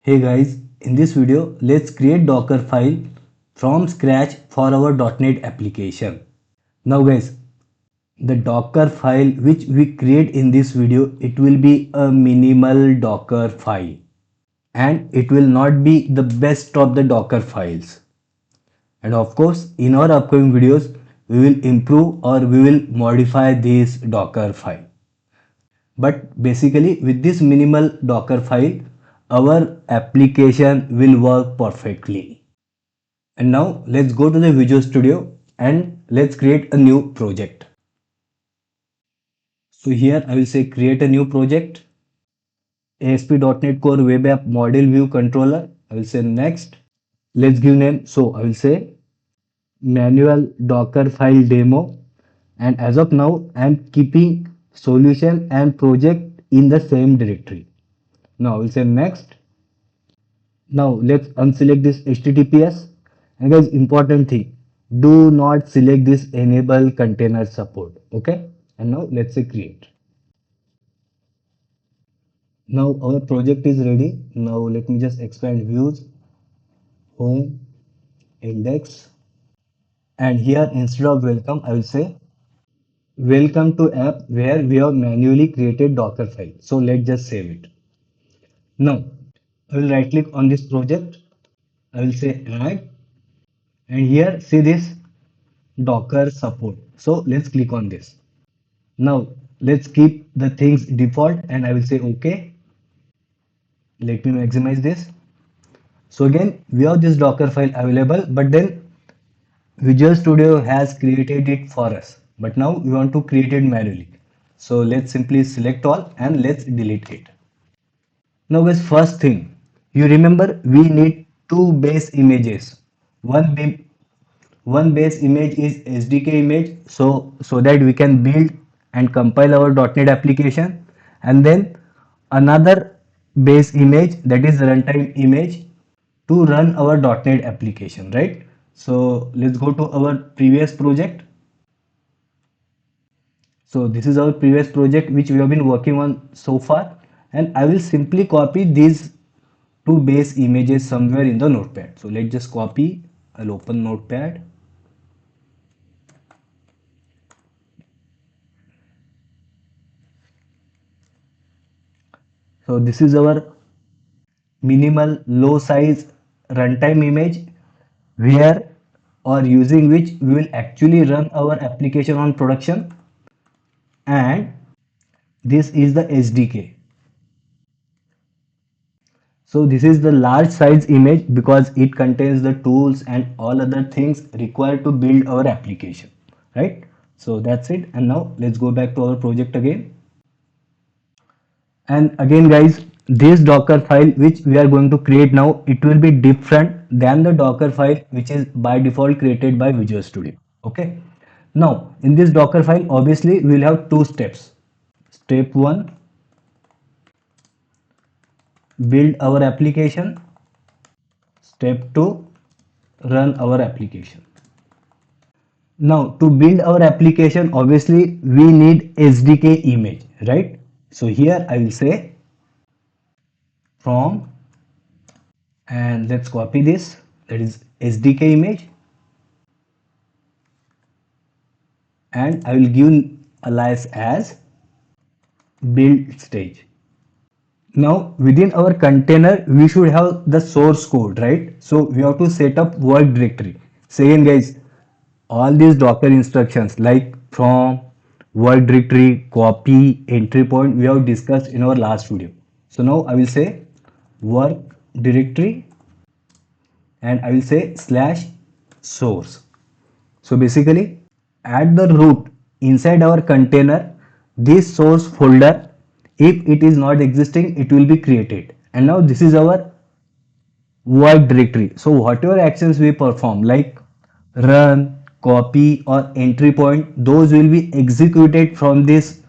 Hey guys, in this video, let's create Dockerfile from scratch for our .NET application. Now guys, the Docker file which we create in this video, it will be a minimal Docker file and it will not be the best of the Docker files. And of course, in our upcoming videos, we will improve or we will modify this Docker file. But basically with this minimal Docker file, our application will work perfectly. And now let's go to the Visual Studio and let's create a new project. So here I will say create a new project, ASP.NET Core Web App Model View Controller. I will say next. Let's give name. So I will say manual Docker file demo. And as of now, I am keeping solution and project in the same directory. Now I will say next. Now let's unselect this HTTPS. And guys, important thing, do not select this enable container support. Okay. And now let's say create. Now our project is ready. Now let me just expand views, home, index, and here instead of welcome, I will say welcome to app where we have manually created Docker file. So let's just save it. Now I will right click on this project. I will say add, and here see this Docker support. So let's click on this. Now let's keep the things default and I will say OK. Let me maximize this. So again, we have this Docker file available, but then Visual Studio has created it for us. But now we want to create it manually. So let's simply select all and let's delete it. Now guys, first thing, you remember we need two base images. One one base image is SDK image, so that we can build and compile our .NET application, and then another base image, that is runtime image, to run our .NET application, right? So let's go to our previous project. So this is our previous project which we have been working on so far, and I will simply copy these two base images somewhere in the notepad. So let's just copy. I'll open notepad. So this is our minimal low size runtime image where or using which we will actually run our application on production, and this is the SDK. So this is the large size image because it contains the tools and all other things required to build our application, right? So that's it. And now let's go back to our project again. And again guys, this Docker file which we are going to create now, it will be different than the Docker file which is by default created by Visual Studio. Okay. Now in this Docker file, obviously we will have two steps. Step 1, build our application. Step 2, run our application. Now to build our application, obviously we need SDK image, right? So here I will say from, and let's copy this, that is SDK image, and I will give alias as build stage. Now within our container we should have the source code, right? So we have to set up work directory. So again guys, all these Docker instructions like from, work directory, copy, entry point, we have discussed in our last video. So now I will say work directory and I will say /source. So basically at the root inside our container, this source folder, if it is not existing, it will be created. And now this is our work directory. So whatever actions we perform like run, copy or entry point, those will be executed from this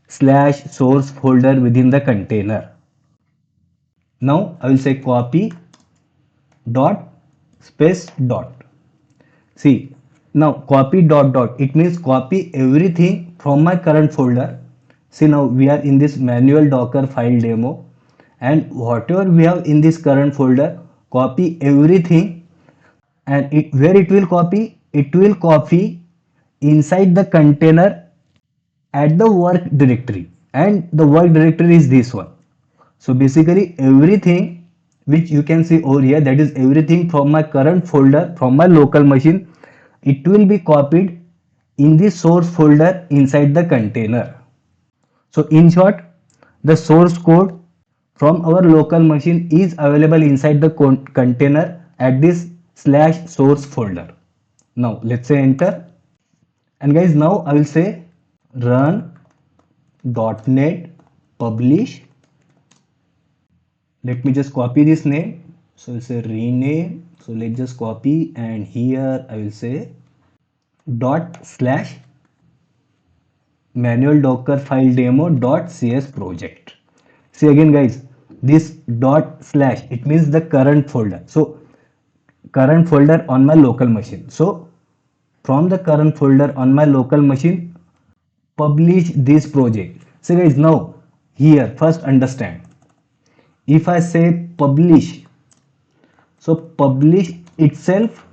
/source folder within the container. Now I will say copy dot space dot. See, now copy dot dot, it means copy everything from my current folder. See, now we are in this manual Docker file demo, and whatever we have in this current folder, copy everything. And where it will copy inside the container at the work directory, and the work directory is this one. So basically everything which you can see over here, that is everything from my current folder from my local machine, it will be copied in the source folder inside the container. So in short, the source code from our local machine is available inside the container at this slash source folder. Now let's say enter, and guys now I will say run .NET publish. Let me just copy this name. So it's a rename. So let's just copy, and here I will say dot slash manual dockerfile demo dot cs project. See again guys, this dot slash, it means the current folder. So current folder on my local machine. So from the current folder on my local machine, publish this project. So guys now here first understand, if I say publish, so publish itself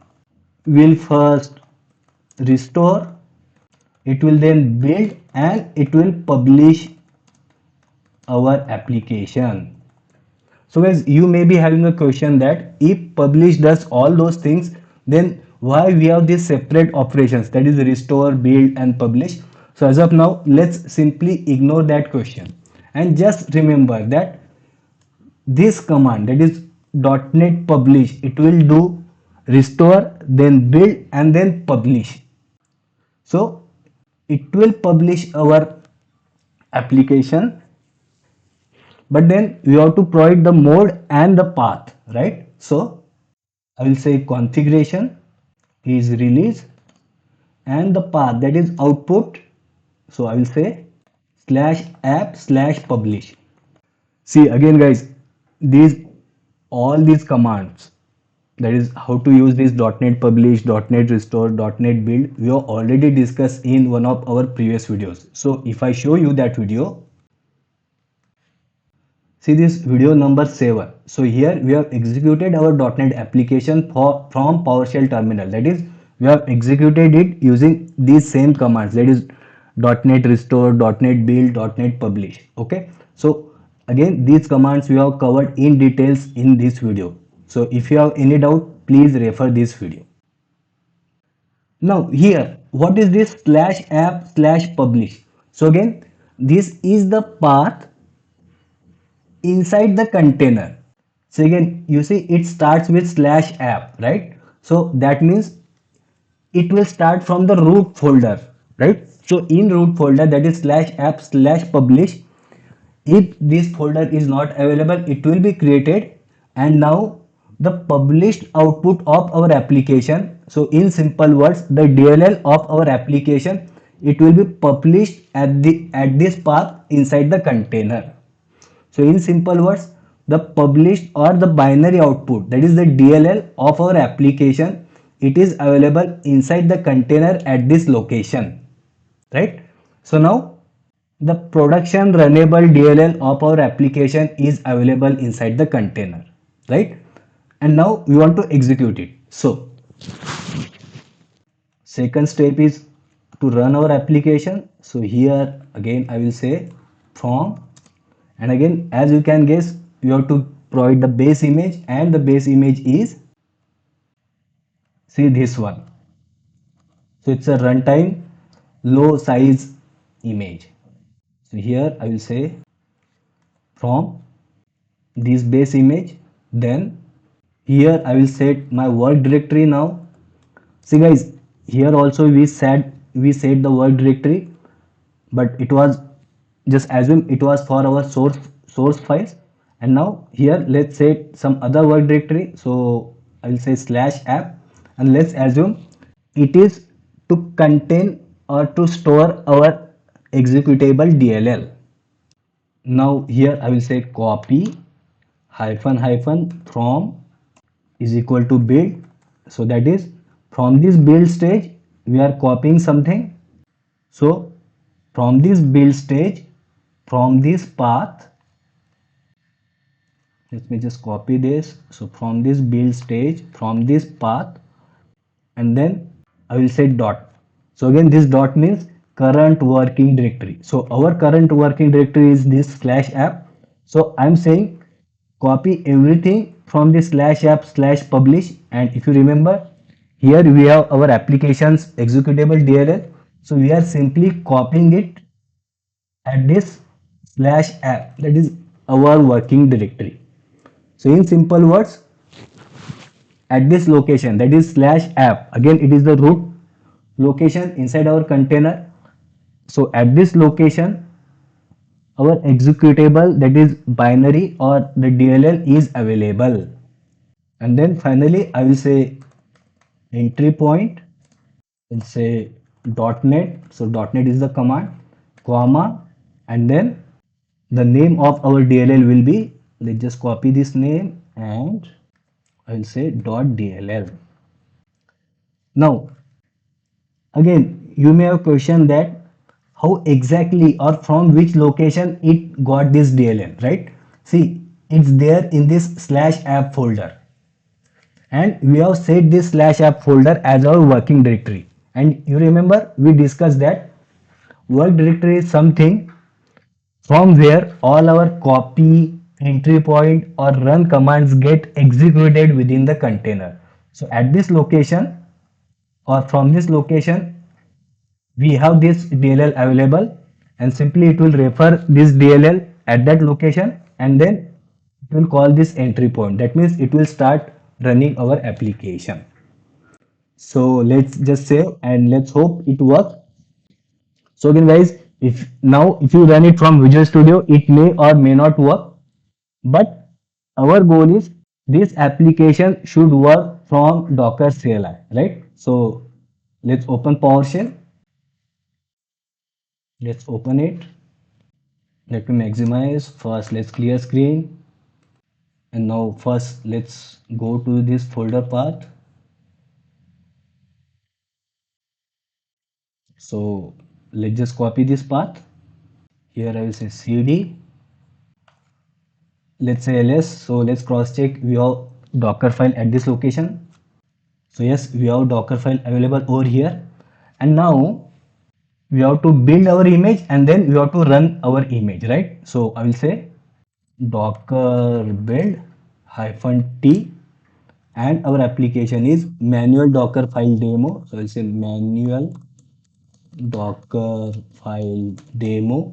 will first restore, it will then build, and it will publish our application. So guys, you may be having a question that if publish does all those things, then why we have these separate operations, that is restore, build and publish. So as of now, let's simply ignore that question and just remember that this command, that is .NET publish, it will do restore, then build and then publish. So it will publish our application, but then you have to provide the mode and the path, right? So I will say configuration is release, and the path, that is output. So I will say slash app slash publish. See again guys, these all these commands, that is how to use this .NET publish, .NET restore, .NET build, we have already discussed in one of our previous videos. So if I show you that video, see this video number 7. So here we have executed our .NET application from PowerShell terminal. That is, we have executed it using these same commands. That is .NET restore, .NET build, .NET publish. Okay. So again, these commands we have covered in details in this video. So if you have any doubt, please refer this video. Now here, what is this slash app slash publish? So again, this is the path inside the container. So again, you see it starts with slash app, right? So that means it will start from the root folder, right? So in root folder, that is slash app slash publish, if this folder is not available, it will be created, and now the published output of our application, so in simple words, the DLL of our application, it will be published at this path inside the container. So in simple words, the published or the binary output, that is the DLL of our application, it is available inside the container at this location, right? So now the production runnable DLL of our application is available inside the container, right? And now we want to execute it. So second step is to run our application. So here again I will say from, and again as you can guess, you have to provide the base image, and the base image is, see this one. So it's a runtime low size image. So here I will say from this base image, then here I will set my work directory now. See guys, here also we set the work directory, but it was just assume it was for our source files, and now here let's set some other work directory. So I will say slash app, and let's assume it is to contain or to store our executable DLL. Now here I will say copy hyphen hyphen from is equal to build. So that is, from this build stage we are copying something. So from this build stage, from this path, Let me just copy this. So from this build stage, from this path, and then I will say dot. So again, this dot means current working directory. So our current working directory is this slash app. So I'm saying copy everything from this slash app slash publish. And if you remember, here we have our applications executable DLL. So we are simply copying it at this slash app, that is our working directory. So in simple words, at this location, that is slash app, again it is the root location inside our container. So at this location, our executable, that is binary or the DLL, is available. And then finally I will say entry point, will say .NET. So .NET is the command, comma, and then the name of our DLL will be, let's just copy this name, and I will say .dll. Now again, you may have questioned that how exactly or from which location it got this DLL, right? See, it's there in this slash app folder, and we have set this slash app folder as our working directory. And you remember we discussed that work directory is something from where all our copy, entry point or run commands get executed within the container. So at this location or from this location, we have this DLL available, and simply it will refer this DLL at that location, and then it will call this entry point. That means it will start running our application. So let's just save and let's hope it works. So again guys, if you run it from Visual Studio, it may or may not work, but our goal is this application should work from Docker CLI, right? So let's open PowerShell. Let's open it. Let me maximize. First let's clear screen, and now first let's go to this folder path. So let's just copy this path. Here I will say cd, let's say ls. So let's cross check, we have Dockerfile at this location. So yes, we have Dockerfile available over here, and now we have to build our image and then we have to run our image, right? So I will say docker build -t, and our application is manual docker file demo. So I'll say manual docker file demo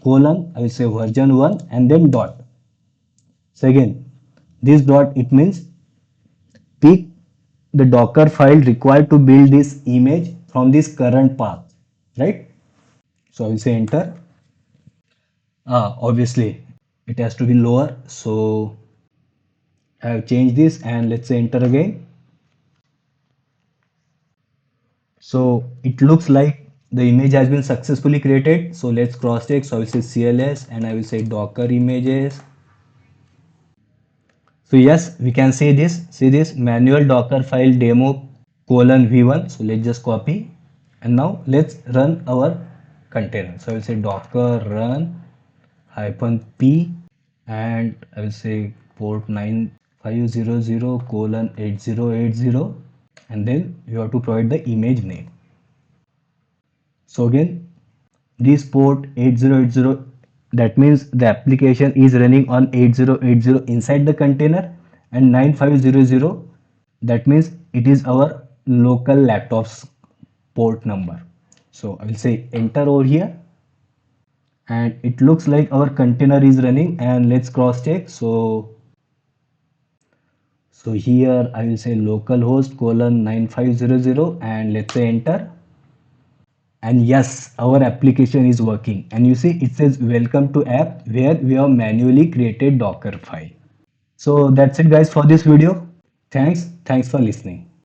colon, I will say version 1 and then dot. So again, this dot, it means pick the docker file required to build this image from this current path, right? So I will say enter. Obviously it has to be lower, so I have changed this, and let's say enter again. So it looks like the image has been successfully created. So let's cross check. So I will say cls and I will say docker images. So yes, we can see this manual docker file demo colon v1. So let's just copy, and now let's run our container. So I will say docker run -p, and I will say port 9500 colon 8080, and then you have to provide the image name. So again, this port 8080, that means the application is running on 8080 inside the container, and 9500, that means it is our local laptop's port number. So I will say enter over here, and it looks like our container is running, and let's cross check. So here I will say localhost colon 9500, and let's say enter. And yes, our application is working, and you see it says welcome to app, where we have manually created Docker file. So that's it guys for this video. Thanks for listening.